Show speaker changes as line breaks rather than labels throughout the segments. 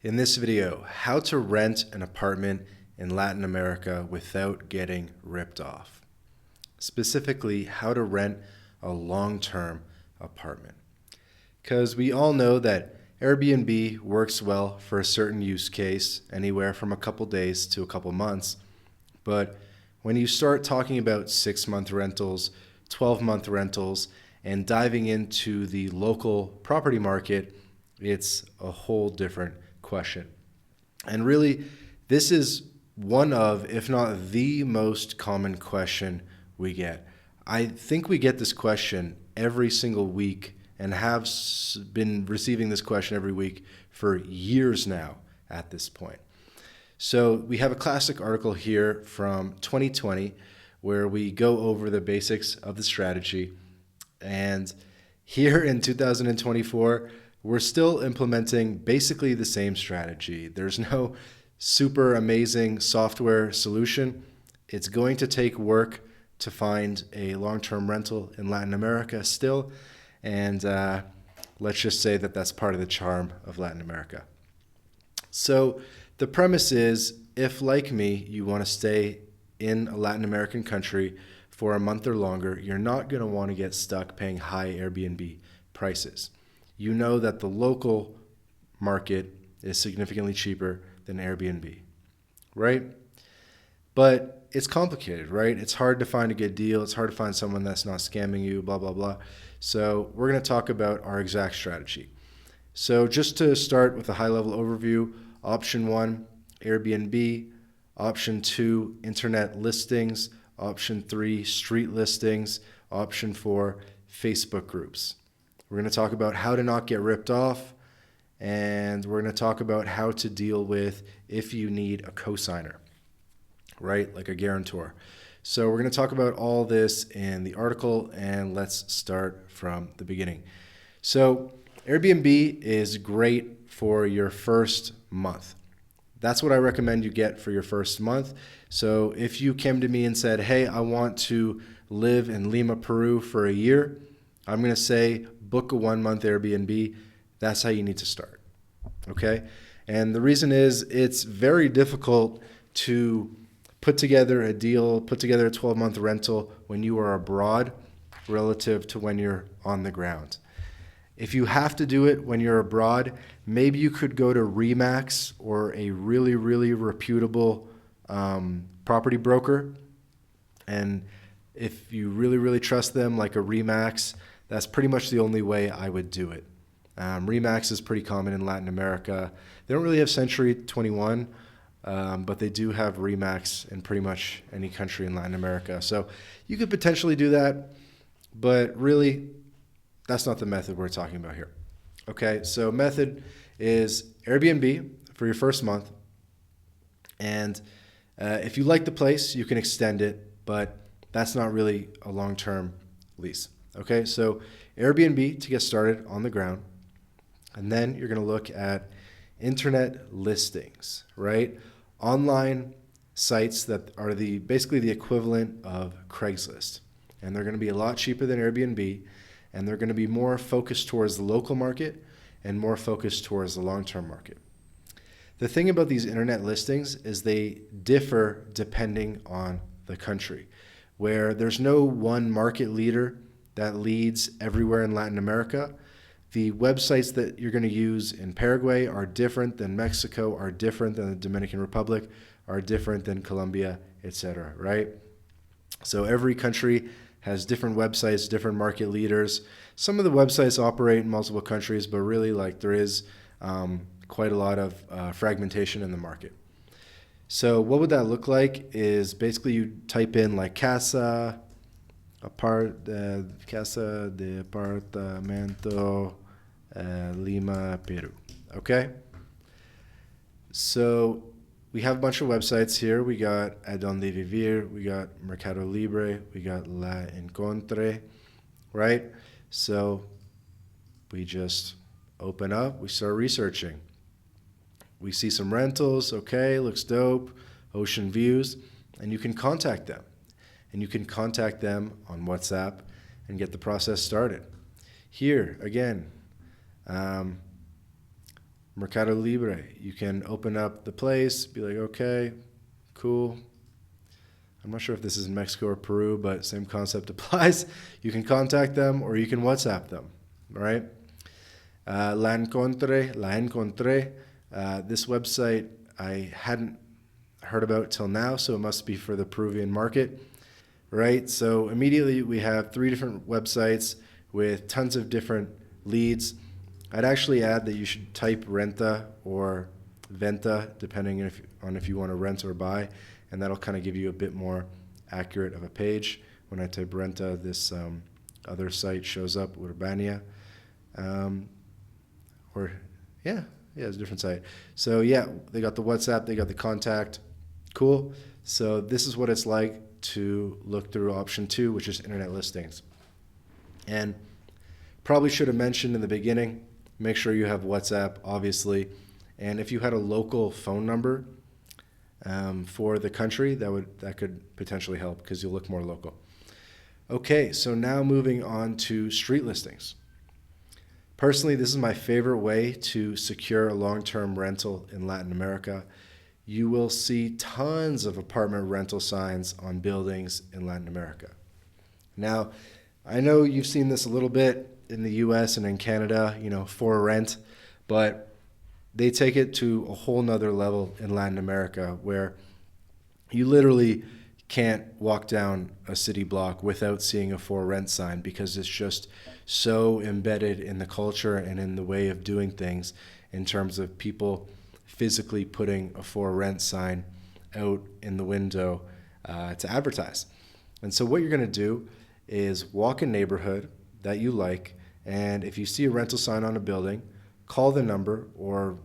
In this video, how to rent an apartment in Latin America without getting ripped off. Specifically, how to rent a long-term apartment. Because we all know that Airbnb works well for a certain use case, anywhere from a couple days to a couple months. But when you start talking about 6-month rentals, 12-month rentals, and diving into the local property market, it's a whole different question. And really, this is one of, if not the most common question we get. I think we get this question every single week and have been receiving this question every week for years now at this point. So we have a classic article here from 2020 where we go over the basics of the strategy. And here in 2024, we're still implementing basically the same strategy. There's no super amazing software solution. It's going to take work to find a long-term rental in Latin America still. And let's just say that that's part of the charm of Latin America. So the premise is, if like me, you want to stay in a Latin American country for a month or longer, you're not going to want to get stuck paying high Airbnb prices. You know that the local market is significantly cheaper than Airbnb, right? But it's complicated, right? It's hard to find a good deal. It's hard to find someone that's not scamming you, blah, blah, blah. So we're going to talk about our exact strategy. So just to start with a high-level overview, option 1, Airbnb. Option 2, internet listings. Option 3, street listings. Option 4, Facebook groups. We're going to talk about how to not get ripped off, and we're going to talk about how to deal with if you need a cosigner, right? Like a guarantor. So we're going to talk about all this in the article, and let's start from the beginning. So Airbnb is great for your first month. That's what I recommend you get for your first month. So if you came to me and said, hey, I want to live in Lima, Peru for a year, I'm going to say book a 1-month Airbnb. That's how you need to start, okay? And the reason is it's very difficult to put together a deal, put together a 12-month rental when you are abroad relative to when you're on the ground. If you have to do it when you're abroad, maybe you could go to Remax or a really, really reputable property broker. And if you really, really trust them, like a Remax, that's pretty much the only way I would do it. Remax is pretty common in Latin America. They don't really have Century 21, but they do have Remax in pretty much any country in Latin America. So you could potentially do that, but really, that's not the method we're talking about here. Okay, so method is Airbnb for your first month. And if you like the place, you can extend it, but that's not really a long-term lease. Okay, so Airbnb to get started on the ground. And then you're going to look at internet listings, right? Online sites that are basically the equivalent of Craigslist. And they're going to be a lot cheaper than Airbnb. And they're going to be more focused towards the local market and more focused towards the long-term market. The thing about these internet listings is they differ depending on the country, where there's no one market leader that leads everywhere in Latin America. The websites that you're going to use in Paraguay are different than Mexico, are different than the Dominican Republic, are different than Colombia, etc., right? So every country has different websites, different market leaders. Some of the websites operate in multiple countries, but really there is quite a lot of fragmentation in the market. So what would that look like is basically you type in like casa de apartamento Lima, Peru. Okay? So we have a bunch of websites here. We got Adonde Vivir, we got Mercado Libre, we got La Encontre, right? So we just open up, we start researching. We see some rentals, okay, looks dope, ocean views, and you can contact them. And you can contact them on WhatsApp and get the process started. Here, again, Mercado Libre. You can open up the place, be like, okay, cool. I'm not sure if this is in Mexico or Peru, but same concept applies. You can contact them or you can WhatsApp them, right? La encontré. This website I hadn't heard about till now, so it must be for the Peruvian market, right? So immediately we have 3 different websites with tons of different leads. I'd actually add that you should type renta or venta, depending on if you want to rent or buy, and that'll kind of give you a bit more accurate of a page. When I type renta, this other site shows up, Urbania. It's a different site. So yeah, they got the WhatsApp, they got the contact. Cool. So this is what it's like to look through option 2, which is internet listings. And probably should have mentioned in the beginning, make sure you have WhatsApp, obviously. And if you had a local phone number for the country, that could potentially help because you'll look more local. Okay, so now moving on to street listings. Personally, this is my favorite way to secure a long-term rental in Latin America. You will see tons of apartment rental signs on buildings in Latin America. Now, I know you've seen this a little bit in the US and in Canada, for rent, but they take it to a whole nother level in Latin America where you literally can't walk down a city block without seeing a for rent sign because it's just so embedded in the culture and in the way of doing things in terms of people physically putting a for rent sign out in the window to advertise. And so what you're going to do is walk a neighborhood that you like, and if you see a rental sign on a building, call the number, or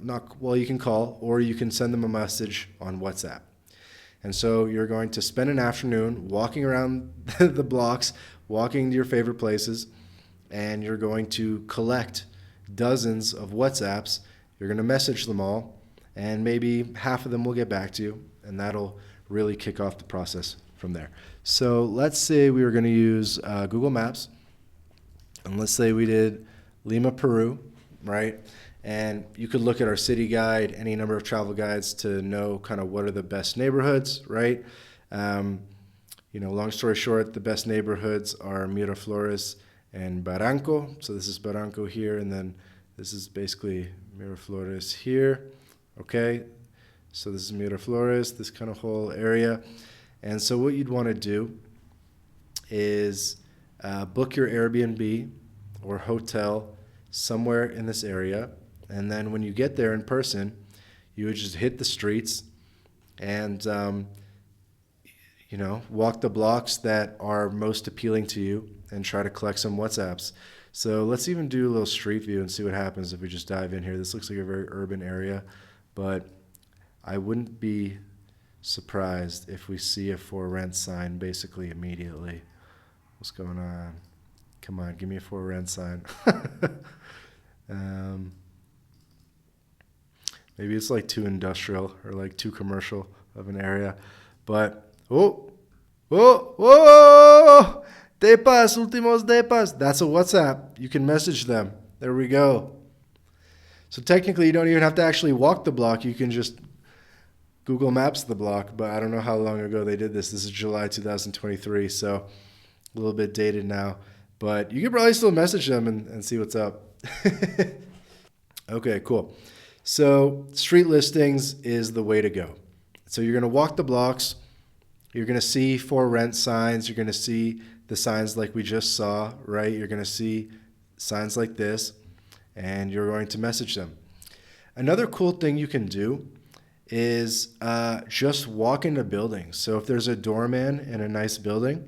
you can call, or you can send them a message on WhatsApp. And so you're going to spend an afternoon walking around the blocks, walking to your favorite places, and you're going to collect dozens of WhatsApps. You're going to message them all, and maybe half of them will get back to you, and that'll really kick off the process from there. So let's say we were going to use Google Maps, and let's say we did Lima, Peru, right? And you could look at our city guide, any number of travel guides to know kind of what are the best neighborhoods, right? Long story short, the best neighborhoods are Miraflores and Barranco. So this is Barranco here, and then this is basically Miraflores here, okay? So this is Miraflores, this kind of whole area. And so what you'd want to do is book your Airbnb or hotel somewhere in this area. And then when you get there in person, you would just hit the streets and, walk the blocks that are most appealing to you and try to collect some WhatsApps. So let's even do a little street view and see what happens if we just dive in here. This looks like a very urban area, but I wouldn't be surprised if we see a for rent sign basically immediately. What's going on? Come on, give me a for rent sign. Maybe it's like too industrial or like too commercial of an area. But, depas, últimos depas. That's a WhatsApp. You can message them. There we go. So technically, you don't even have to actually walk the block. You can just Google Maps the block. But I don't know how long ago they did this. This is July 2023, so a little bit dated now. But you can probably still message them and see what's up. Okay, cool. So street listings is the way to go. So you're going to walk the blocks. You're going to see for rent signs. You're going to see the signs like we just saw, right? You're going to see signs like this, and you're going to message them. Another cool thing you can do is just walk into buildings. So if there's a doorman in a nice building,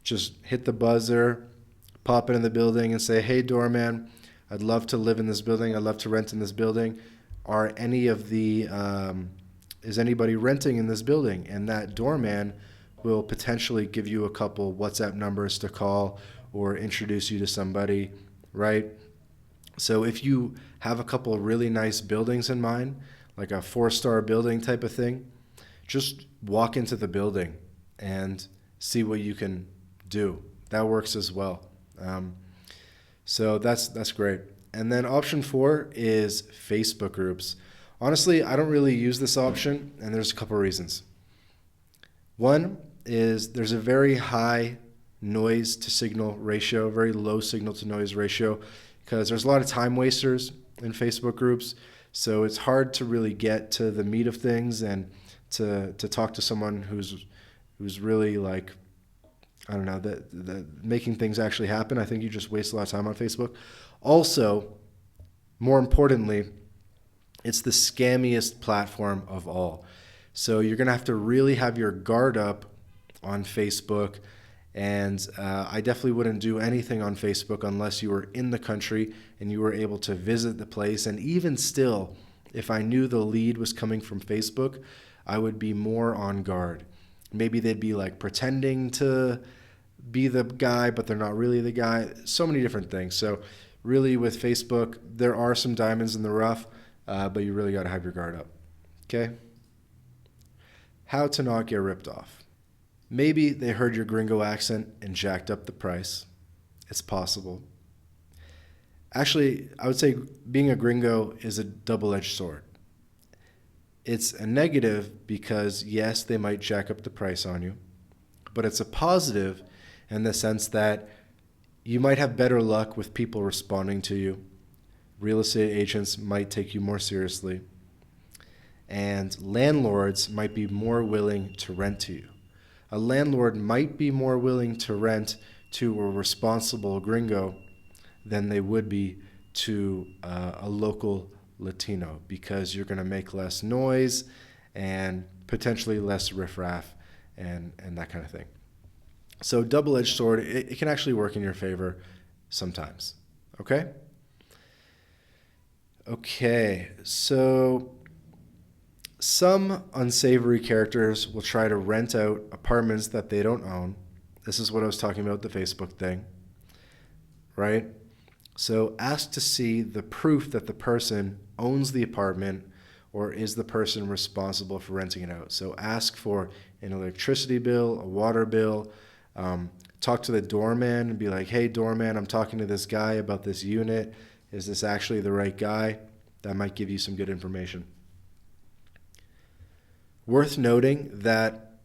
just hit the buzzer, pop into the building and say, hey, doorman, I'd love to live in this building. I'd love to rent in this building. Is anybody renting in this building? And that doorman will potentially give you a couple WhatsApp numbers to call or introduce you to somebody, right? So if you have a couple of really nice buildings in mind, like a 4-star building type of thing, just walk into the building and see what you can do. That works as well. So that's great. And then option 4 is Facebook groups. Honestly, I don't really use this option, and there's a couple reasons. One is there's a very high noise to signal ratio, very low signal to noise ratio, because there's a lot of time wasters in Facebook groups. So it's hard to really get to the meat of things and to talk to someone who's really like, I don't know, that making things actually happen. I think you just waste a lot of time on Facebook. Also, more importantly, it's the scammiest platform of all. So you're going to have to really have your guard up on Facebook. And I definitely wouldn't do anything on Facebook unless you were in the country and you were able to visit the place. And even still, if I knew the lead was coming from Facebook, I would be more on guard. Maybe they'd be like pretending to be the guy, but they're not really the guy. So many different things. So really with Facebook, there are some diamonds in the rough, but you really got to have your guard up. Okay? How to not get ripped off. Maybe they heard your gringo accent and jacked up the price. It's possible. Actually, I would say being a gringo is a double-edged sword. It's a negative because, yes, they might jack up the price on you, but it's a positive in the sense that you might have better luck with people responding to you. Real estate agents might take you more seriously, and landlords might be more willing to rent to you. A landlord might be more willing to rent to a responsible gringo than they would be to a local Latino, because you're going to make less noise and potentially less riffraff and that kind of thing. So double-edged sword, it can actually work in your favor sometimes. Okay? Okay, so some unsavory characters will try to rent out apartments that they don't own. This is what I was talking about, the Facebook thing, right? So ask to see the proof that the person owns the apartment or is the person responsible for renting it out. So ask for an electricity bill, a water bill. Talk to the doorman and be like, hey, doorman, I'm talking to this guy about this unit. Is this actually the right guy? That might give you some good information. Worth noting that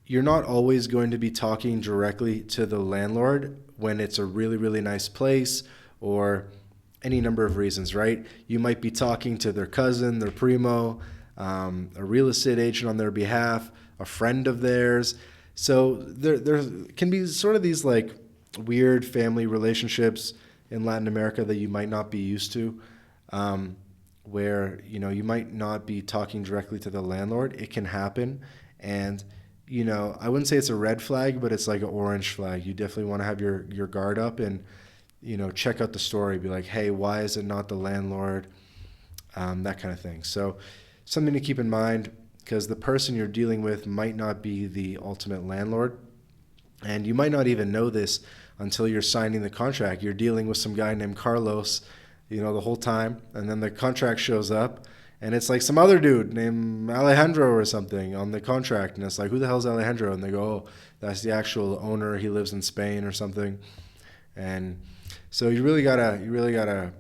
you're not always going to be talking directly to the landlord when it's a really, really nice place or any number of reasons, right? You might be talking to their cousin, their primo, a real estate agent on their behalf, a friend of theirs. So there can be sort of these like weird family relationships in Latin America that you might not be used to, where you might not be talking directly to the landlord. It can happen, and I wouldn't say it's a red flag, but it's like an orange flag. You definitely want to have your guard up and check out the story. Be like, hey, why is it not the landlord? That kind of thing. So something to keep in mind, because the person you're dealing with might not be the ultimate landlord, and you might not even know this until you're signing the contract. You're dealing with some guy named Carlos, the whole time, and then the contract shows up, and it's like some other dude named Alejandro or something on the contract, and it's like, who the hell's Alejandro? And they go, oh, that's the actual owner. He lives in Spain or something. And so you really gotta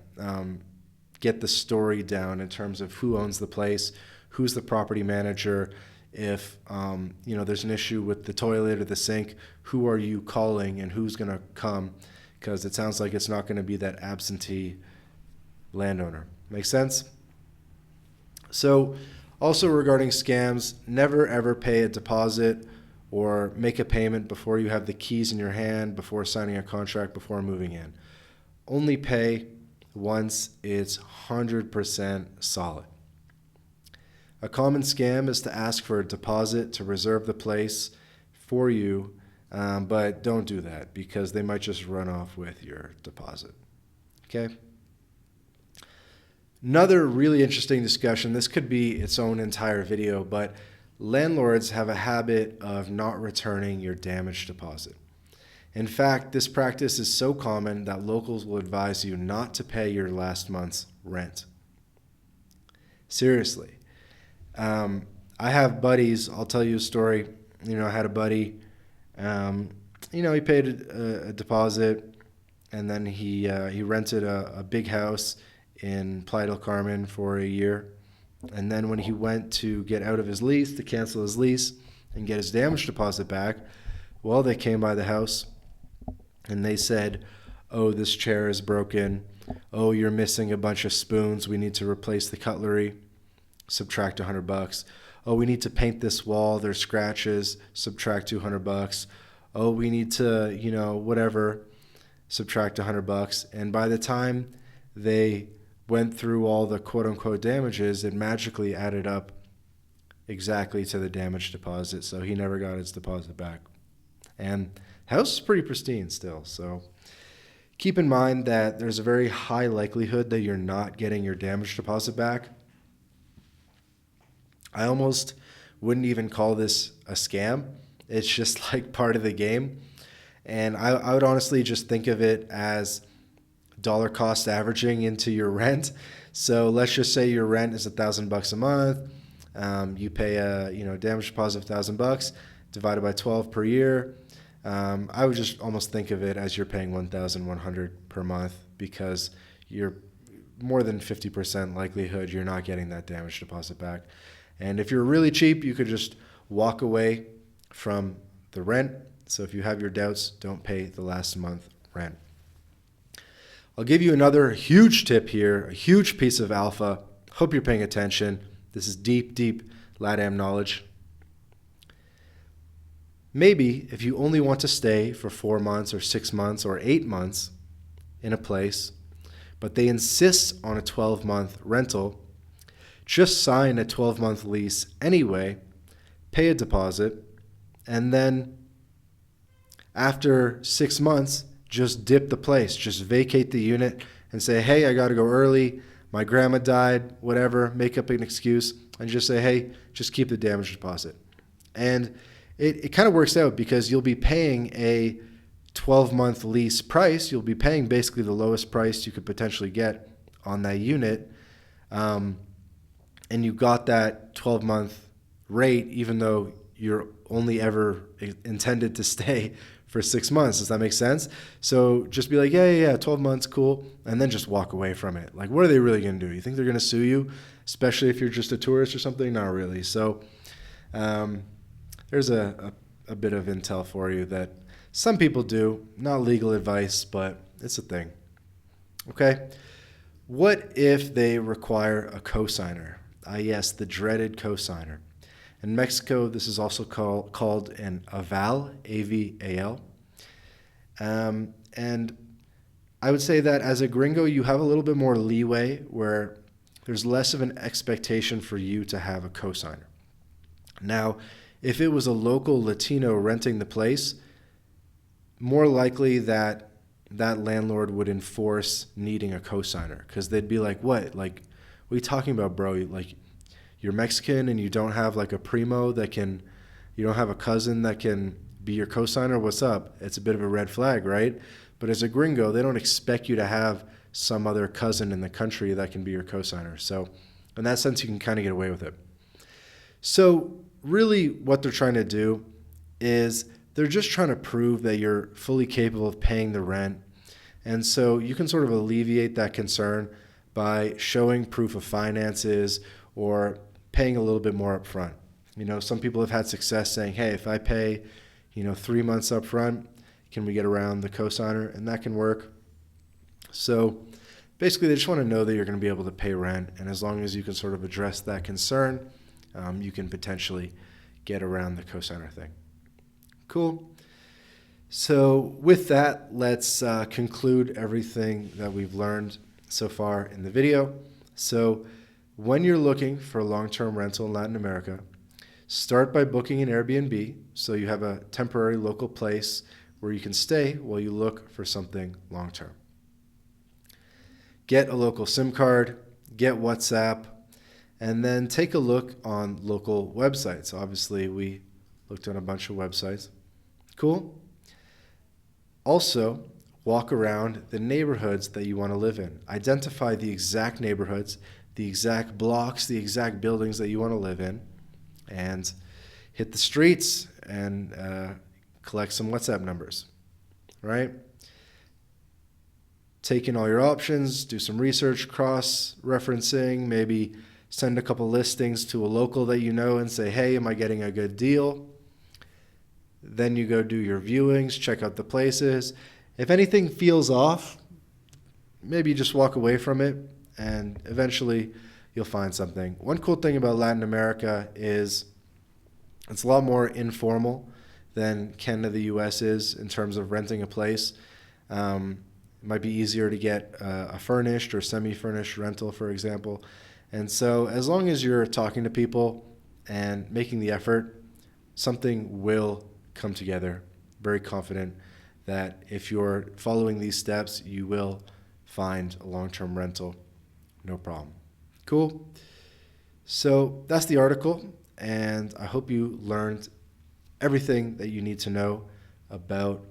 get the story down in terms of who owns the place, who's the property manager. If there's an issue with the toilet or the sink, who are you calling and who's gonna come? Because it sounds like it's not going to be that absentee landowner. Make sense? So also regarding scams, never ever pay a deposit or make a payment before you have the keys in your hand, before signing a contract, before moving in. Only pay once it's 100% solid. A common scam is to ask for a deposit to reserve the place for you, but don't do that because they might just run off with your deposit. Okay? Another really interesting discussion, this could be its own entire video, but landlords have a habit of not returning your damaged deposit. In fact, this practice is so common that locals will advise you not to pay your last month's rent. Seriously. I have buddies, I'll tell you a story. I had a buddy, he paid a deposit, and then he rented a big house in Playa del Carmen for a year. And then when he went to get out of his lease, to cancel his lease and get his damage deposit back, well, they came by the house and they said, oh, this chair is broken. Oh, you're missing a bunch of spoons. We need to replace the cutlery. Subtract $100. Oh, we need to paint this wall. There's scratches. Subtract $200. Oh, we need to, whatever. Subtract $100. And by the time they went through all the quote unquote damages, it magically added up exactly to the damage deposit. So he never got his deposit back. And the house is pretty pristine still. So keep in mind that there's a very high likelihood that you're not getting your damage deposit back. I almost wouldn't even call this a scam. It's just like part of the game. And I would honestly just think of it as dollar cost averaging into your rent. So let's just say your rent is $1,000 a month. You pay a damage deposit of $1,000 divided by 12 per year. I would just almost think of it as you're paying $1,100 per month, because you're more than 50% likelihood you're not getting that damage deposit back. And if you're really cheap, you could just walk away from the rent. So if you have your doubts, don't pay the last month rent. I'll give you another huge tip here, a huge piece of alpha. Hope you're paying attention. This is deep, deep LATAM knowledge. Maybe if you only want to stay for 4 months or 6 months or 8 months in a place, but they insist on a 12-month rental, just sign a 12-month lease anyway, pay a deposit, and then after 6 months, just dip the place. Just vacate the unit and say, hey, I got to go early. My grandma died, whatever. Make up an excuse and just say, hey, just keep the damage deposit. And it kind of works out, because you'll be paying a 12-month lease price. You'll be paying basically the lowest price you could potentially get on that unit. And you got that 12-month rate, even though you're only ever intended to stay for 6 months. Does that make sense? So just be like, yeah, 12 months, cool. And then just walk away from it. Like, what are they really going to do? You think they're going to sue you, especially if you're just a tourist or something? Not really. So there's a bit of intel for you that some people do. Not legal advice, but it's a thing. Okay. What if they require a cosigner? Yes, the dreaded cosigner. In Mexico, this is also called an aval, A-V-A-L. And I would say that as a gringo, you have a little bit more leeway, where there's less of an expectation for you to have a cosigner. Now, if it was a local Latino renting the place, more likely that landlord would enforce needing a cosigner, because they'd be like, what are you talking about, bro? Like, you're Mexican and you don't have like a primo you don't have a cousin that can be your cosigner? What's up? It's a bit of a red flag, right? But as a gringo, they don't expect you to have some other cousin in the country that can be your cosigner. So in that sense, you can kind of get away with it. So really what they're trying to do is they're just trying to prove that you're fully capable of paying the rent. And so you can sort of alleviate that concern by showing proof of finances or paying a little bit more up front. Some people have had success saying, hey, if I pay, 3 months up front, can we get around the cosigner? And that can work. So basically, they just want to know that you're going to be able to pay rent. And as long as you can sort of address that concern, you can potentially get around the cosigner thing. Cool. So with that, let's conclude everything that we've learned so far in the video. So when you're looking for a long-term rental in Latin America, start by booking an Airbnb so you have a temporary local place where you can stay while you look for something long-term. Get a local SIM card, get WhatsApp, and then take a look on local websites. Obviously, we looked on a bunch of websites. Cool. Also, walk around the neighborhoods that you want to live in. Identify the exact neighborhoods, the exact blocks, the exact buildings that you want to live in, and hit the streets and collect some WhatsApp numbers, right? take in all your options, do some research, cross-referencing, maybe send a couple listings to a local that you know and say, hey, am I getting a good deal? Then you go do your viewings, check out the places. If anything feels off, maybe just walk away from it, and eventually you'll find something. One cool thing about Latin America is it's a lot more informal than Canada, the US is in terms of renting a place. It might be easier to get a furnished or semi-furnished rental, for example. And so as long as you're talking to people and making the effort, something will come together. Very confident that if you're following these steps, you will find a long-term rental. No problem. Cool. So that's the article, and I hope you learned everything that you need to know about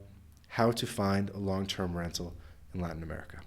how to find a long-term rental in Latin America.